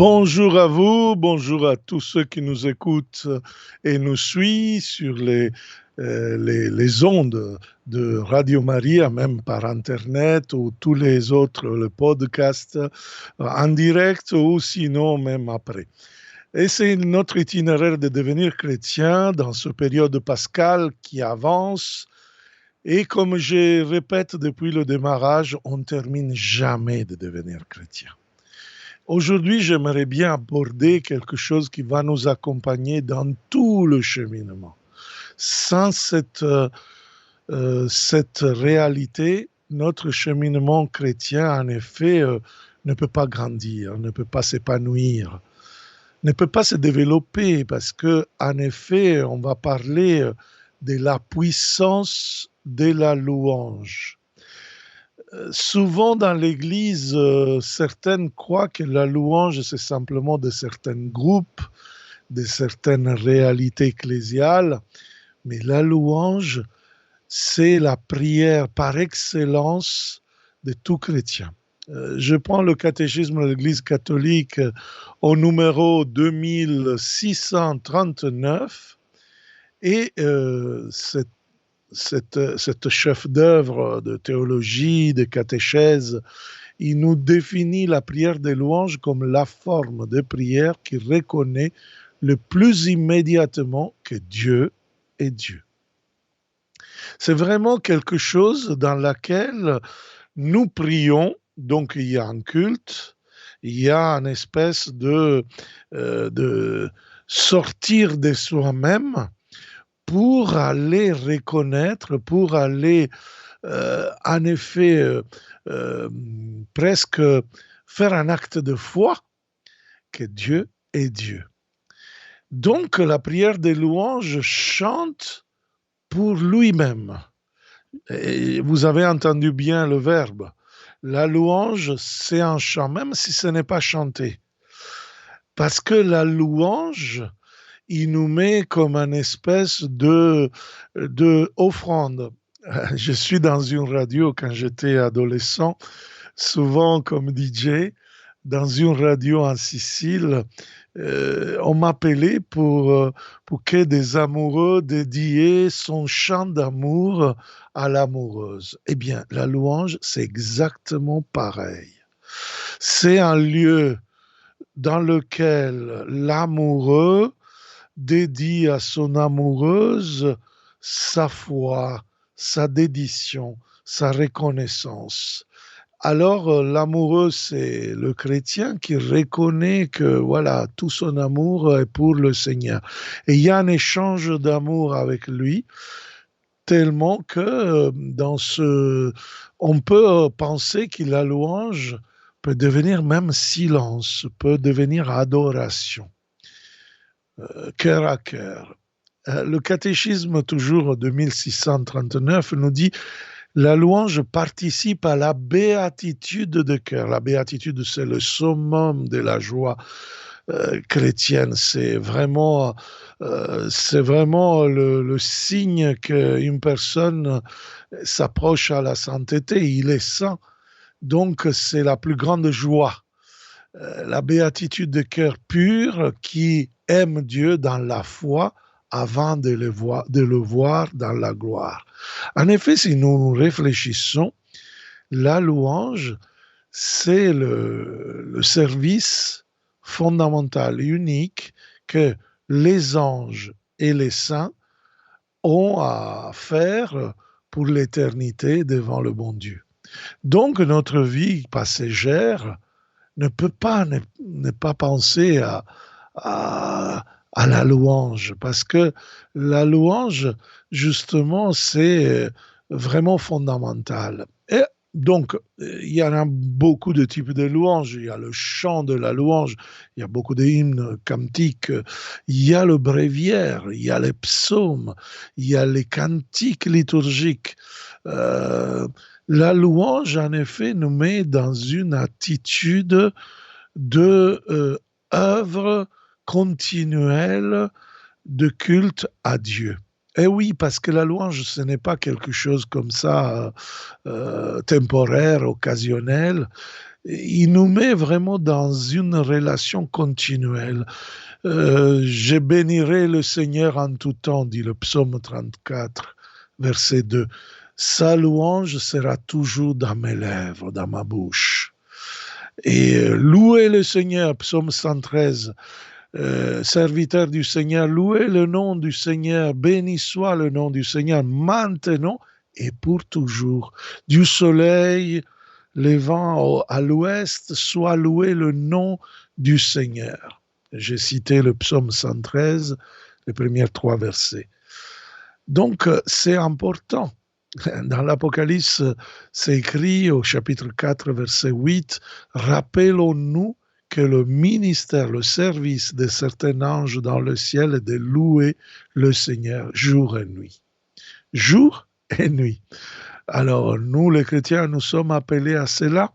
Bonjour à vous, bonjour à tous ceux qui nous écoutent et nous suivent sur les ondes de Radio Maria, même par Internet ou tous les autres, le podcast en direct ou sinon même après. Et c'est notre itinéraire de devenir chrétien dans ce période pascale qui avance. Et comme je répète depuis le démarrage, on ne termine jamais de devenir chrétien. Aujourd'hui, j'aimerais bien aborder quelque chose qui va nous accompagner dans tout le cheminement. Sans cette réalité, notre cheminement chrétien, en effet, ne peut pas grandir, ne peut pas s'épanouir, ne peut pas se développer parce que, en effet, on va parler de la puissance de la louange. Souvent dans l'Église, certaines croient que la louange, c'est simplement de certains groupes, de certaines réalités ecclésiales, mais la louange, c'est la prière par excellence de tout chrétien. Je prends le catéchisme de l'Église catholique au numéro 2639 et cette chef-d'œuvre de théologie, de catéchèse, il nous définit la prière des louanges comme la forme de prière qui reconnaît le plus immédiatement que Dieu est Dieu. C'est vraiment quelque chose dans laquelle nous prions, donc il y a un culte, il y a une espèce de sortir de soi-même pour aller reconnaître, pour aller en effet presque faire un acte de foi que Dieu est Dieu. Donc la prière des louanges chante pour lui-même. Et vous avez entendu bien le verbe. La louange, c'est un chant, même si ce n'est pas chanté. Parce que la louange, il nous met comme une espèce de offrande. Je suis dans une radio quand j'étais adolescent, souvent comme DJ, dans une radio en Sicile. On m'appelait pour que des amoureux dédiaient son chant d'amour à l'amoureuse. Eh bien, la louange, c'est exactement pareil. C'est un lieu dans lequel l'amoureux dédie à son amoureuse sa foi, sa dédition, sa reconnaissance. Alors, l'amoureux, c'est le chrétien qui reconnaît que voilà, tout son amour est pour le Seigneur. Et il y a un échange d'amour avec lui, tellement que on peut penser que la louange peut devenir même silence, peut devenir adoration, cœur à cœur. Le catéchisme, toujours de 1639, nous dit la louange participe à la béatitude de cœur. La béatitude, c'est le summum de la joie chrétienne. C'est vraiment le signe qu'une personne s'approche à la sainteté. Il est saint. Donc, c'est la plus grande joie. La béatitude de cœur pur qui aime Dieu dans la foi avant de le voir dans la gloire. En effet, si nous réfléchissons, la louange, c'est le service fondamental, unique que les anges et les saints ont à faire pour l'éternité devant le bon Dieu. Donc notre vie passagère ne peut pas ne pas penser à, à la louange, parce que la louange, justement, c'est vraiment fondamental. Et donc, il y en a beaucoup de types de louanges. Il y a le chant de la louange, il y a beaucoup d'hymnes cantiques, il y a le bréviaire, il y a les psaumes, il y a les cantiques liturgiques. La louange, en effet, nous met dans une attitude de œuvre continuelle de culte à Dieu. Et oui, parce que la louange, ce n'est pas quelque chose comme ça temporaire, occasionnel. il nous met vraiment dans une relation continuelle. Je bénirai le Seigneur en tout temps, dit le psaume 34, verset 2. Sa louange sera toujours dans mes lèvres, dans ma bouche. Et louez le Seigneur, psaume 113. Serviteur du Seigneur, louez le nom du Seigneur, béni soit le nom du Seigneur maintenant et pour toujours. Du soleil levant à l'ouest, soit loué le nom du Seigneur. J'ai cité le psaume 113, les premiers 3 versets. Donc, c'est important. Dans l'Apocalypse, c'est écrit au chapitre 4, verset 8, « Rappelons-nous que le ministère, le service de certains anges dans le ciel est de louer le Seigneur jour et nuit. » Jour et nuit. Alors, nous, les chrétiens, nous sommes appelés à cela.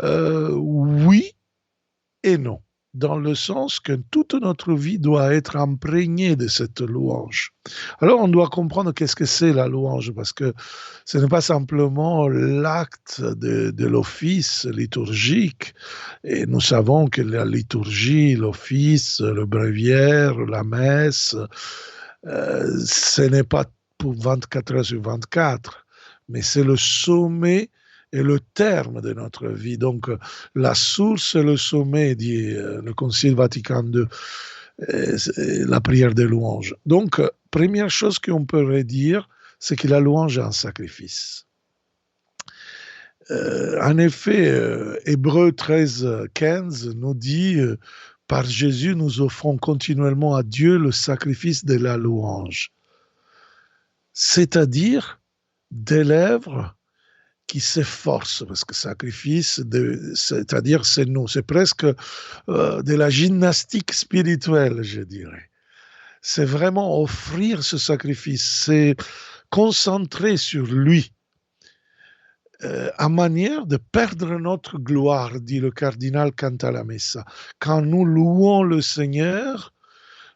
Oui et non, dans le sens que toute notre vie doit être imprégnée de cette louange. Alors, on doit comprendre qu'est-ce que c'est la louange, parce que ce n'est pas simplement l'acte de l'office liturgique. Et nous savons que la liturgie, l'office, le bréviaire, la messe, ce n'est pas pour 24 heures sur 24, mais c'est le sommet et le terme de notre vie. Donc, la source et le sommet, dit le Concile Vatican II, la prière de louange. Donc, première chose qu'on peut dire, c'est que la louange est un sacrifice. En effet, Hébreux 13, 15 nous dit, par Jésus, nous offrons continuellement à Dieu le sacrifice de la louange. C'est-à-dire des lèvres qui s'efforcent, parce que sacrifice, c'est-à-dire c'est nous, c'est presque de la gymnastique spirituelle, je dirais. C'est vraiment offrir ce sacrifice, c'est concentrer sur lui, en manière de perdre notre gloire, dit le cardinal Cantalamessa. Quand nous louons le Seigneur,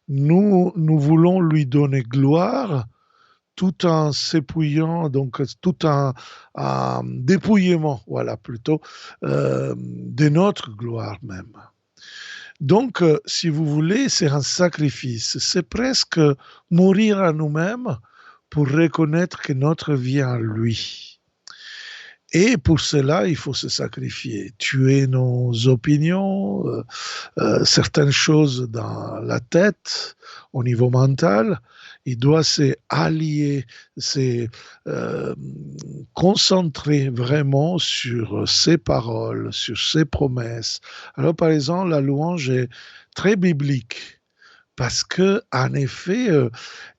nous voulons lui donner gloire, tout en s'épouillant, donc tout en dépouillement, voilà, plutôt, de notre gloire même. Donc, si vous voulez, c'est un sacrifice. C'est presque mourir à nous-mêmes pour reconnaître que notre vie est en lui. Et pour cela, il faut se sacrifier, tuer nos opinions, certaines choses dans la tête, au niveau mental. Il doit s'allier, se concentrer vraiment sur ses paroles, sur ses promesses. Alors, par exemple, la louange est très biblique parce que, en effet,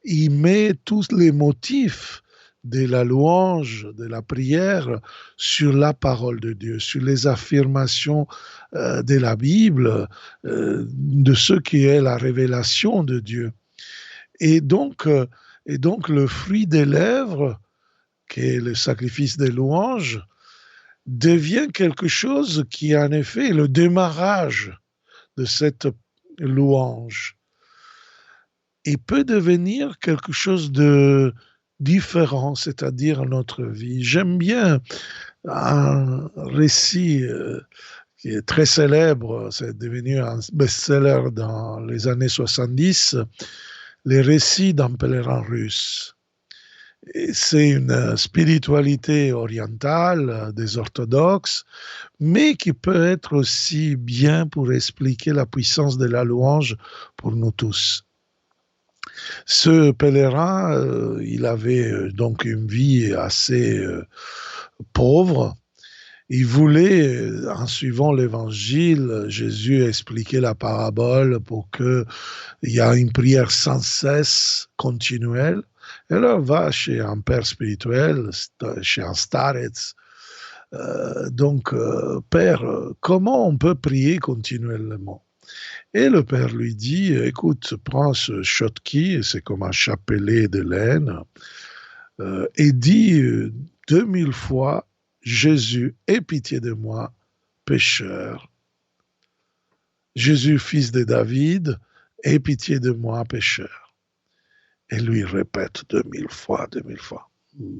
il met tous les motifs de la louange, de la prière, sur la parole de Dieu, sur les affirmations de la Bible, de ce qui est la révélation de Dieu. Et donc le fruit des lèvres, qui est le sacrifice des louanges, devient quelque chose qui, en effet, est le démarrage de cette louange. Et peut devenir quelque chose de différent, c'est-à-dire notre vie. J'aime bien un récit qui est très célèbre, c'est devenu un best-seller dans les années 70, les récits d'un pèlerin russe. Et c'est une spiritualité orientale des orthodoxes, mais qui peut être aussi bien pour expliquer la puissance de la louange pour nous tous. Ce pèlerin, il avait donc une vie assez pauvre. Il voulait, en suivant l'évangile, Jésus expliquait la parabole pour qu'il y ait une prière sans cesse, continuelle. Et alors, va chez un père spirituel, chez un starets. Père, comment on peut prier continuellement? Et le père lui dit, écoute, prends ce shotki, c'est comme un chapelet de laine, et dis 2000 fois, Jésus, aie pitié de moi, pécheur. Jésus, fils de David, aie pitié de moi, pécheur. Et lui répète 2000 fois, 2000 fois.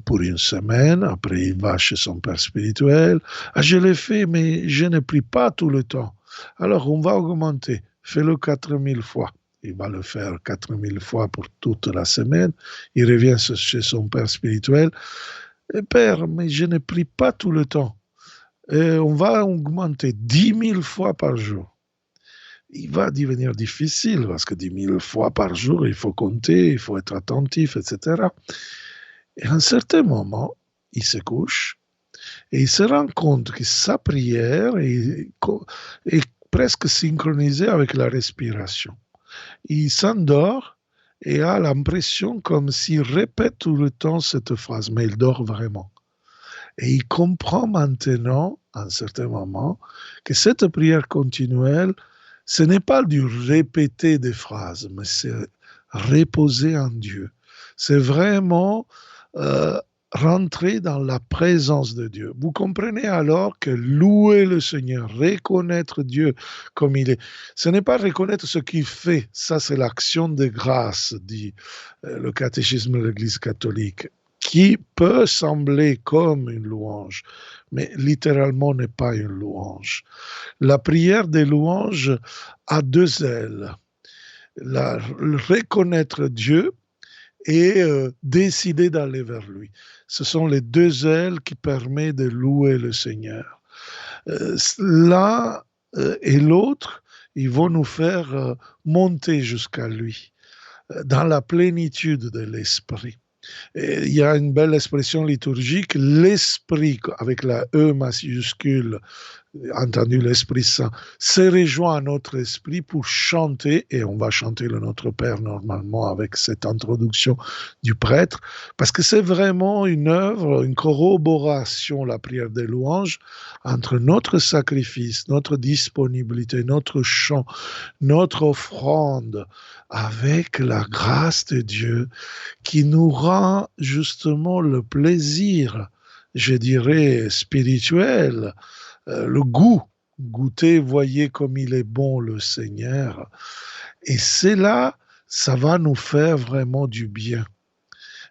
pour une semaine, après il va chez son père spirituel. Ah, je l'ai fait, mais je ne prie pas tout le temps. Alors on va augmenter, fais-le 4000 fois. Il va le faire 4000 fois pour toute la semaine. Il revient chez son père spirituel. Et père, mais je ne prie pas tout le temps. Et on va augmenter 10 000 fois par jour. Il va devenir difficile parce que 10 000 fois par jour, il faut compter, il faut être attentif, etc. Et à un certain moment, il se couche et il se rend compte que sa prière est presque synchronisée avec la respiration. Il s'endort et a l'impression comme s'il répète tout le temps cette phrase, mais il dort vraiment. Et il comprend maintenant, à un certain moment, que cette prière continuelle, ce n'est pas du répéter des phrases, mais c'est reposer en Dieu. C'est vraiment euh, rentrer dans la présence de Dieu. Vous comprenez alors que louer le Seigneur, reconnaître Dieu comme il est, ce n'est pas reconnaître ce qu'il fait, ça c'est l'action de grâce, dit le catéchisme de l'Église catholique, qui peut sembler comme une louange, mais littéralement n'est pas une louange. La prière des louanges a deux ailes. Reconnaître Dieu et décider d'aller vers lui. Ce sont les deux ailes qui permettent de louer le Seigneur. L'un et l'autre, ils vont nous faire monter jusqu'à lui, dans la plénitude de l'esprit. Et il y a une belle expression liturgique, l'esprit, avec la E majuscule, entendu l'Esprit Saint, se rejoint à notre esprit pour chanter, et on va chanter le Notre Père normalement avec cette introduction du prêtre, parce que c'est vraiment une œuvre, une corroboration, la prière des louanges, entre notre sacrifice, notre disponibilité, notre chant, notre offrande, avec la grâce de Dieu qui nous rend justement le plaisir, je dirais, spirituel, le goût. Goûtez, voyez comme il est bon le Seigneur. Et c'est là, ça va nous faire vraiment du bien.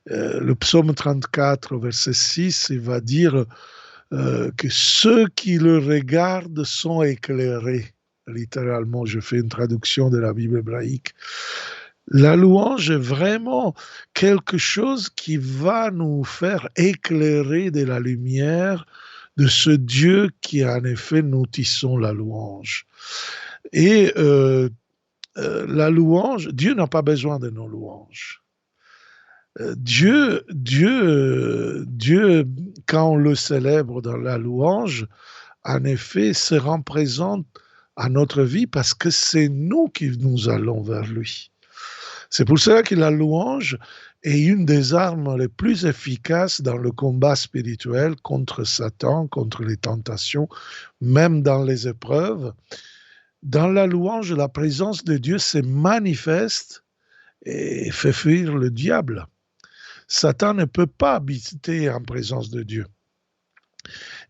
Le psaume 34, verset 6, il va dire que ceux qui le regardent sont éclairés. Littéralement, je fais une traduction de la Bible hébraïque. La louange est vraiment quelque chose qui va nous faire éclairer de la lumière de ce Dieu qui, en effet, nous tissons la louange. Et la louange, Dieu n'a pas besoin de nos louanges. Dieu, quand on le célèbre dans la louange, en effet, se rend présent à notre vie parce que c'est nous qui nous allons vers lui. C'est pour cela que la louange est une des armes les plus efficaces dans le combat spirituel contre Satan, contre les tentations, même dans les épreuves. Dans la louange, la présence de Dieu se manifeste et fait fuir le diable. Satan ne peut pas habiter en présence de Dieu.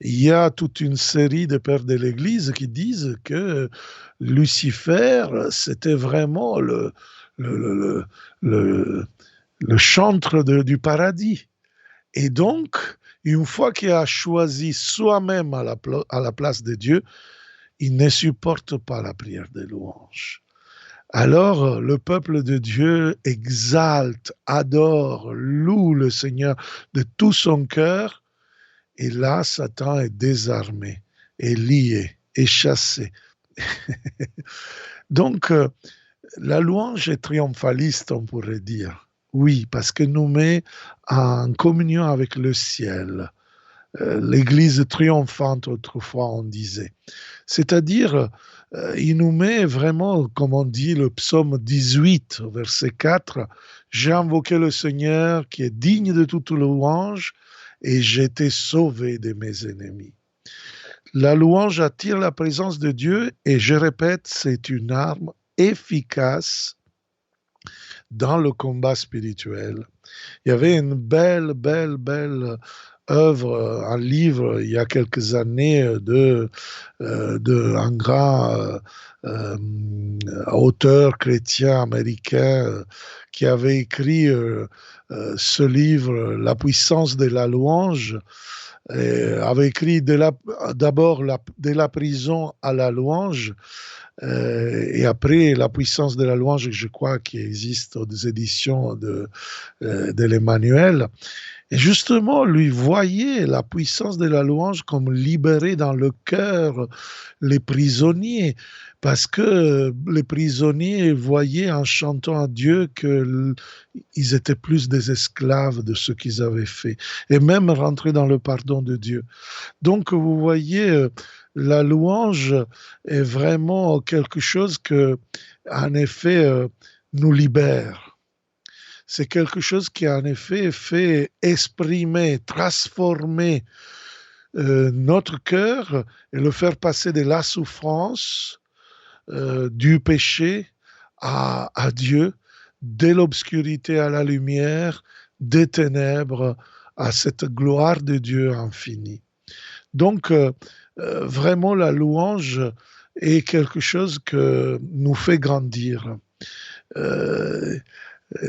Il y a toute une série de pères de l'Église qui disent que Lucifer, c'était vraiment le chantre du paradis. Et donc, une fois qu'il a choisi soi-même à la place de Dieu, il ne supporte pas la prière des louanges. Alors, le peuple de Dieu exalte, adore, loue le Seigneur de tout son cœur. Et là, Satan est désarmé, est lié, est chassé. Donc, la louange est triomphaliste, on pourrait dire. Oui, parce qu'elle nous met en communion avec le ciel. L'église triomphante, autrefois, on disait. C'est-à-dire, il nous met vraiment, comme on dit, le psaume 18, verset 4, « J'ai invoqué le Seigneur qui est digne de toute louange et j'ai été sauvé de mes ennemis. » La louange attire la présence de Dieu et, je répète, c'est une arme efficace dans le combat spirituel. Il y avait une belle œuvre, un livre, il y a quelques années, d'un grand euh, auteur chrétien américain qui avait écrit ce livre, La puissance de la louange, avait écrit d'abord de la prison à la louange, et après La puissance de la louange, je crois, qui existe aux éditions de l'Emmanuel. Et justement, lui voyait la puissance de la louange comme libérer dans le cœur les prisonniers, parce que les prisonniers voyaient en chantant à Dieu qu'ils étaient plus des esclaves de ce qu'ils avaient fait, et même rentrer dans le pardon de Dieu. Donc, vous voyez, la louange est vraiment quelque chose que, en effet, nous libère. C'est quelque chose qui, en effet, fait exprimer, transformer notre cœur et le faire passer de la souffrance, du péché à Dieu, de l'obscurité à la lumière, des ténèbres à cette gloire de Dieu infinie. Donc, vraiment, la louange est quelque chose que nous fait grandir. Euh,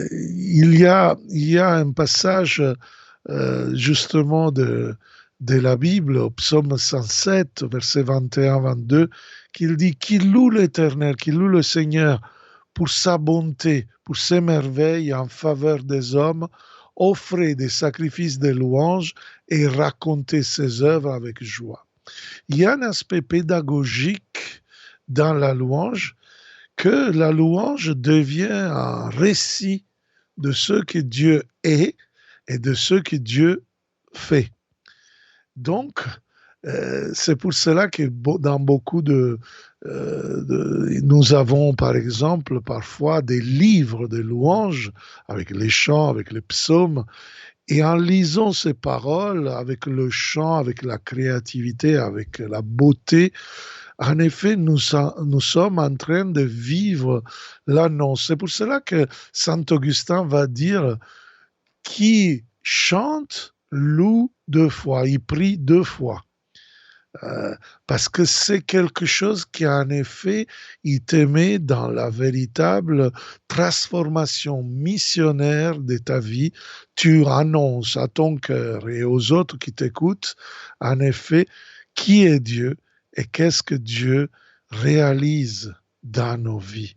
il y a un passage justement de la Bible, au psaume 107, versets 21-22, qu'il dit qu'il loue l'Éternel, qu'il loue le Seigneur pour sa bonté, pour ses merveilles en faveur des hommes, offrez des sacrifices de louange et racontez ses œuvres avec joie. Il y a un aspect pédagogique dans la louange, que la louange devient un récit de ce que Dieu est et de ce que Dieu fait. Donc, c'est pour cela que dans beaucoup nous avons, par exemple, parfois des livres de louanges avec les chants, avec les psaumes, et en lisant ces paroles, avec le chant, avec la créativité, avec la beauté, en effet, nous sommes en train de vivre l'annonce. C'est pour cela que Saint Augustin va dire qui chante loue deux fois, il prie deux fois. Parce que c'est quelque chose qui, en effet, il te met dans la véritable transformation missionnaire de ta vie. Tu annonces à ton cœur et aux autres qui t'écoutent, en effet, qui est Dieu et qu'est-ce que Dieu réalise dans nos vies.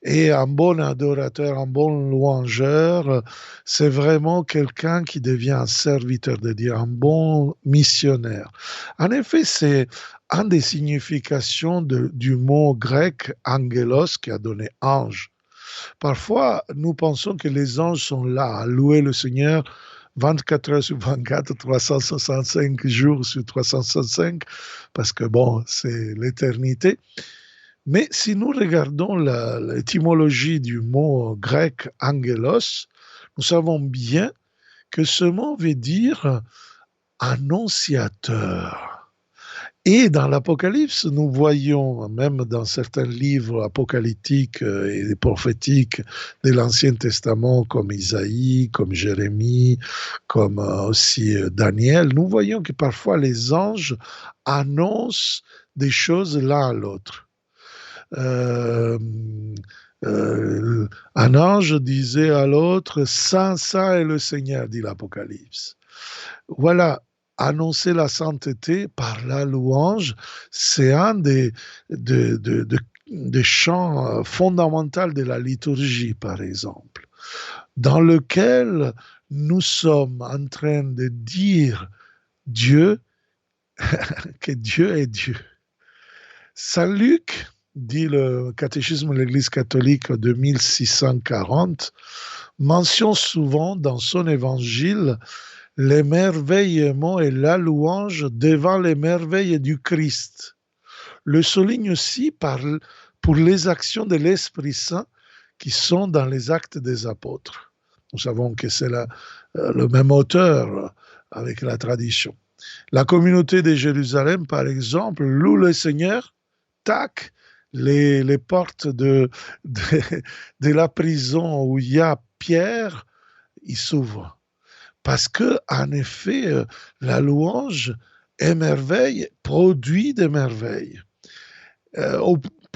Et un bon adorateur, un bon louangeur, c'est vraiment quelqu'un qui devient un serviteur de Dieu, un bon missionnaire. En effet, c'est une des significations du mot grec angelos qui a donné ange. Parfois, nous pensons que les anges sont là à louer le Seigneur 24 heures sur 24, 365 jours sur 365, parce que bon, c'est l'éternité. Mais si nous regardons l'étymologie du mot grec angelos, nous savons bien que ce mot veut dire annonciateur. Et dans l'Apocalypse, nous voyons, même dans certains livres apocalyptiques et prophétiques de l'Ancien Testament, comme Isaïe, comme Jérémie, comme aussi Daniel, nous voyons que parfois les anges annoncent des choses l'un à l'autre. Un ange disait à l'autre, Saint, Saint est le Seigneur, dit l'Apocalypse. Voilà, annoncer la sainteté par la louange, c'est un des chants fondamentaux de la liturgie, par exemple, dans lequel nous sommes en train de dire Dieu, que Dieu est Dieu. Saint Luc, dit le catéchisme de l'Église catholique de 1640, mentionne souvent dans son évangile l'émerveillement et la louange devant les merveilles du Christ. Le souligne aussi pour les actions de l'Esprit Saint qui sont dans les actes des apôtres. Nous savons que c'est le même auteur avec la tradition. La communauté de Jérusalem, par exemple, loue le Seigneur, tac, les portes de la prison où il y a Pierre, ils s'ouvrent. Parce que, en effet, la louange émerveille, produit des merveilles.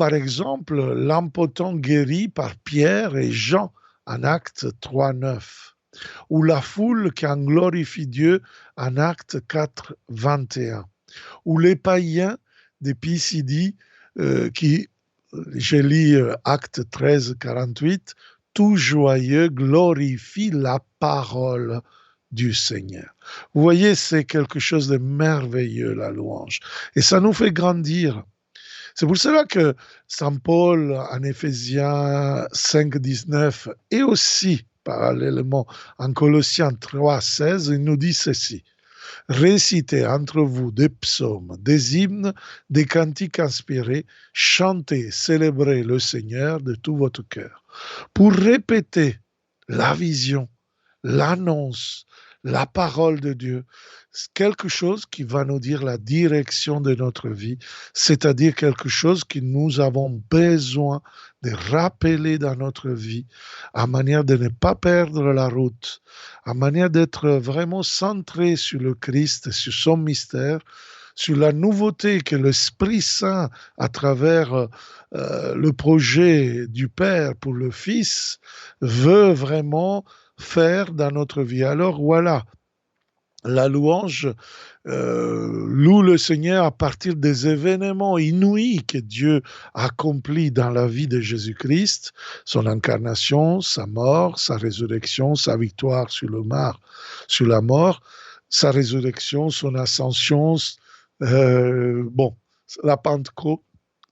par exemple l'impotent guéri par Pierre et Jean en Actes 3:9, ou la foule qui en glorifie Dieu en Actes 4:21, ou les païens des Pisidie qui, j'ai lu Actes 13:48, tout joyeux glorifie la parole du Seigneur. Vous voyez, c'est quelque chose de merveilleux, la louange. Et ça nous fait grandir. C'est pour cela que Saint Paul, en Éphésiens 5:19, et aussi, parallèlement, en Colossiens 3:16, il nous dit ceci. Récitez entre vous des psaumes, des hymnes, des cantiques inspirés, chantez, célébrez le Seigneur de tout votre cœur. Pour répéter la vision, l'annonce, la parole de Dieu, c'est quelque chose qui va nous dire la direction de notre vie, c'est-à-dire quelque chose que nous avons besoin de rappeler dans notre vie, à manière de ne pas perdre la route, à manière d'être vraiment centré sur le Christ, sur son mystère, sur la nouveauté que l'Esprit Saint, à travers le projet du Père pour le Fils, veut vraiment faire dans notre vie. Alors voilà, la louange loue le Seigneur à partir des événements inouïs que Dieu accomplit dans la vie de Jésus-Christ, son incarnation, sa mort, sa résurrection, sa victoire sur la mort, sa résurrection, son ascension, la Pentecôte,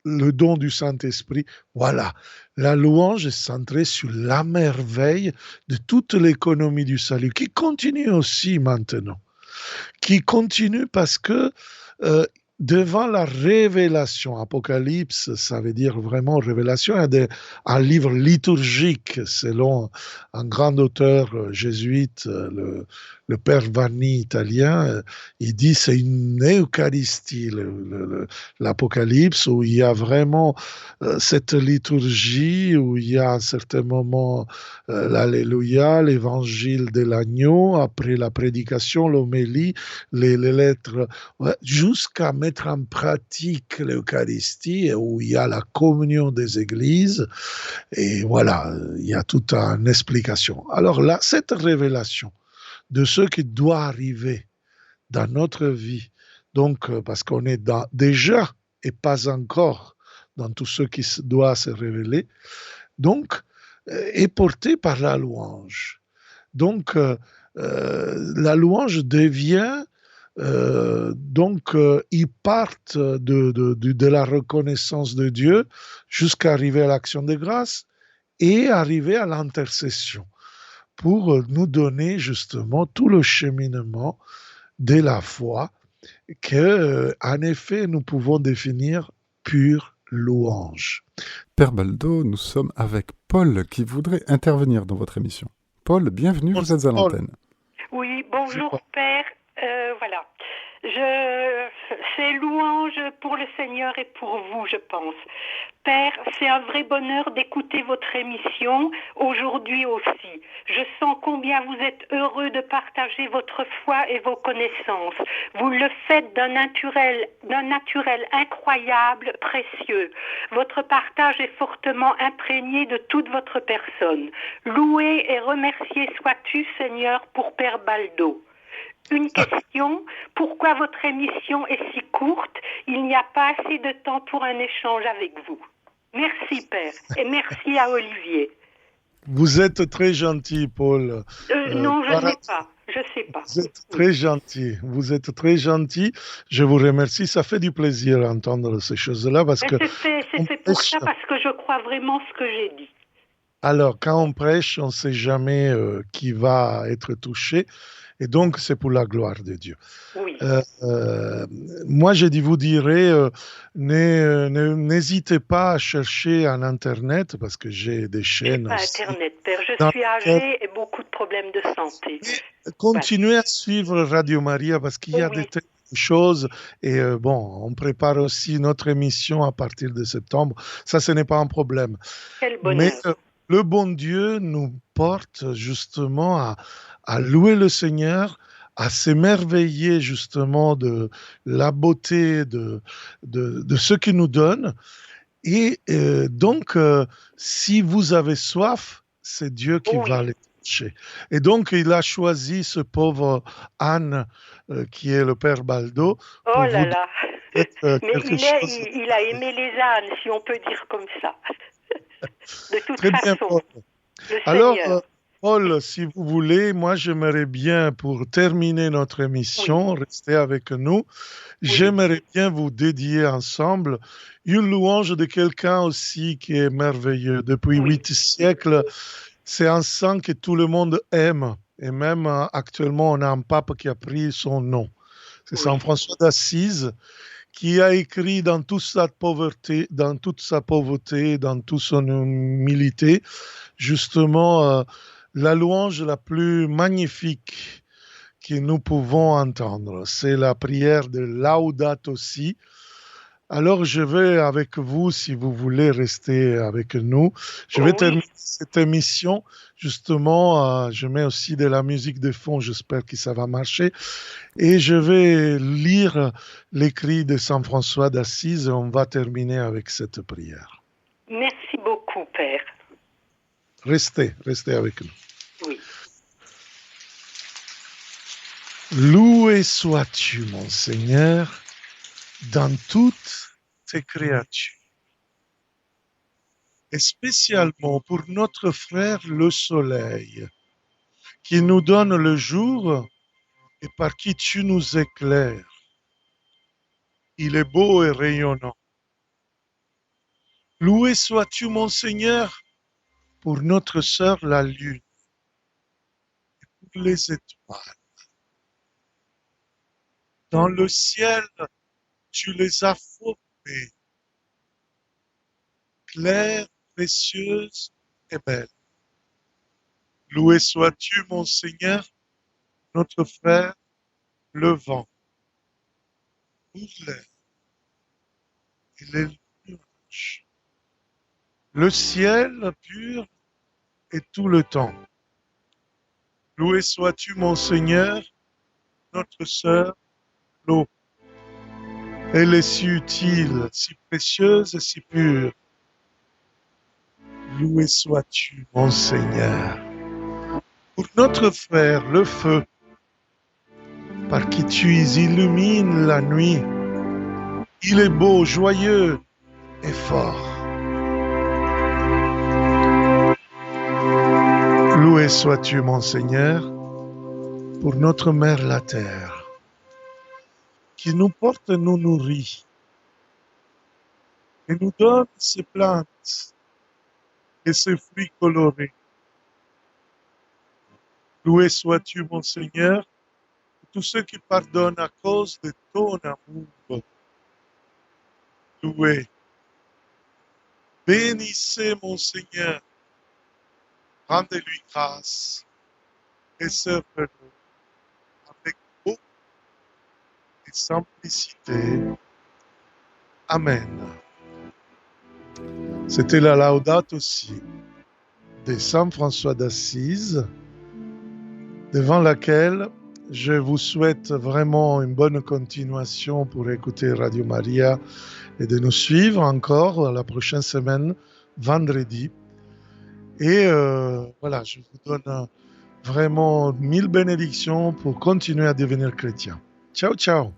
le don du Saint-Esprit. Voilà, la louange est centrée sur la merveille de toute l'économie du salut, qui continue aussi maintenant, qui continue parce que devant la révélation, Apocalypse, ça veut dire vraiment révélation, il y a un livre liturgique, selon un grand auteur jésuite, le père Vanni italien, il dit c'est une Eucharistie, l'Apocalypse, où il y a vraiment cette liturgie, où il y a à un certain moment l'Alléluia, l'évangile de l'agneau, après la prédication, l'homélie, les lettres, jusqu'à mettre en pratique l'Eucharistie, où il y a la communion des églises, et voilà, il y a toute une explication. Alors là, cette révélation de ce qui doit arriver dans notre vie, donc parce qu'on est déjà et pas encore dans tout ce qui doit se révéler, donc est porté par la louange. Donc la louange devient ils partent de la reconnaissance de Dieu jusqu'à arriver à l'action de grâce et arriver à l'intercession pour nous donner justement tout le cheminement de la foi que, en effet, nous pouvons définir pure louange. Père Baldo, nous sommes avec Paul qui voudrait intervenir dans votre émission. Paul, bienvenue, vous êtes à l'antenne. Oui, bonjour Père. Voilà. C'est louange pour le Seigneur et pour vous, je pense. Père, c'est un vrai bonheur d'écouter votre émission aujourd'hui aussi. Je sens combien vous êtes heureux de partager votre foi et vos connaissances. Vous le faites d'un naturel incroyable, précieux. Votre partage est fortement imprégné de toute votre personne. Loué et remercié sois-tu, Seigneur, pour Père Baldo. Une question, pourquoi votre émission est si courte? Il n'y a pas assez de temps pour un échange avec vous. Merci Père, et merci à Olivier. Vous êtes très gentil, Paul. Non, je ne sais pas. Je sais pas. Vous êtes très gentil. Vous êtes très gentil. Je vous remercie. Ça fait du plaisir d'entendre ces choses-là parce que c'est fait pour ça, parce que je crois vraiment ce que j'ai dit. Alors, quand on prêche, on ne sait jamais qui va être touché. Et donc, c'est pour la gloire de Dieu. Oui. Moi, vous dirais, n'hésitez pas à chercher en Internet, parce que j'ai des chaînes. Pas Internet, Père. Je suis âgée et beaucoup de problèmes de santé. Continuez à suivre Radio Maria, parce qu'il y a des choses. Et on prépare aussi notre émission à partir de septembre. Ça, ce n'est pas un problème. Quel bonheur. Mais le bon Dieu nous porte justement à louer le Seigneur, à s'émerveiller justement de la beauté de ce qu'il nous donne Et donc, si vous avez soif, c'est Dieu qui Oui. va les chercher. Et donc, il a choisi ce pauvre Anne, qui est le père Baldo, Oh pour là vous là. dire Mais quelque chose. il a aimé les ânes, si on peut dire comme ça. De toute Très bien, façon, Paul. le Alors, Seigneur. Paul, si vous voulez, moi, j'aimerais bien, pour terminer notre Oui, émission, rester avec nous. oui, J'aimerais bien vous dédier ensemble une louange de quelqu'un aussi qui est merveilleux. Depuis oui, 8 siècles, c'est un saint que tout le monde aime. Et même actuellement, on a un pape qui a pris son nom. C'est oui. Saint François d'Assise qui a écrit dans toute son humilité, justement la louange la plus magnifique que nous pouvons entendre. C'est la prière de Laudato Si. Alors, je vais avec vous, si vous voulez rester avec nous. Je vais Oui, terminer cette émission. Justement, je mets aussi de la musique de fond. J'espère que ça va marcher. Et je vais lire l'écrit de Saint François d'Assise et on va terminer avec cette prière. merci beaucoup, Père. Restez avec nous. Oui. Loué sois-tu, mon Seigneur, dans toutes tes créatures, et spécialement pour notre frère le soleil, qui nous donne le jour et par qui tu nous éclaires. Il est beau et rayonnant. Loué sois-tu, mon Seigneur, pour notre sœur la lune, pour les étoiles. Dans le ciel, tu les as formées, claires, précieuses et belles. Loué sois-tu, mon Seigneur, notre frère, le vent, pour l'air et les nuages, le ciel pur et tout le temps. Loué sois-tu, mon Seigneur, notre sœur, l'eau. Elle est si utile, si précieuse et si pure. Loué sois-tu, mon Seigneur. Pour notre frère, le feu, par qui tu illumines la nuit. Il est beau, joyeux et fort. Loué sois-tu, mon Seigneur, pour notre mère la terre, qui nous porte et nous nourrit, et nous donne ses plantes et ses fruits colorés. Loué sois-tu, mon Seigneur, pour tous ceux qui pardonnent à cause de ton amour. Loué. Bénissez mon Seigneur, rendez-lui grâce et servez-le avec beaucoup de simplicité. Amen. C'était la Laudato Si de Saint François d'Assise, devant laquelle je vous souhaite vraiment une bonne continuation pour écouter Radio Maria et de nous suivre encore la prochaine semaine, vendredi. Et voilà, je vous donne vraiment 1000 bénédictions pour continuer à devenir chrétien. Ciao, ciao.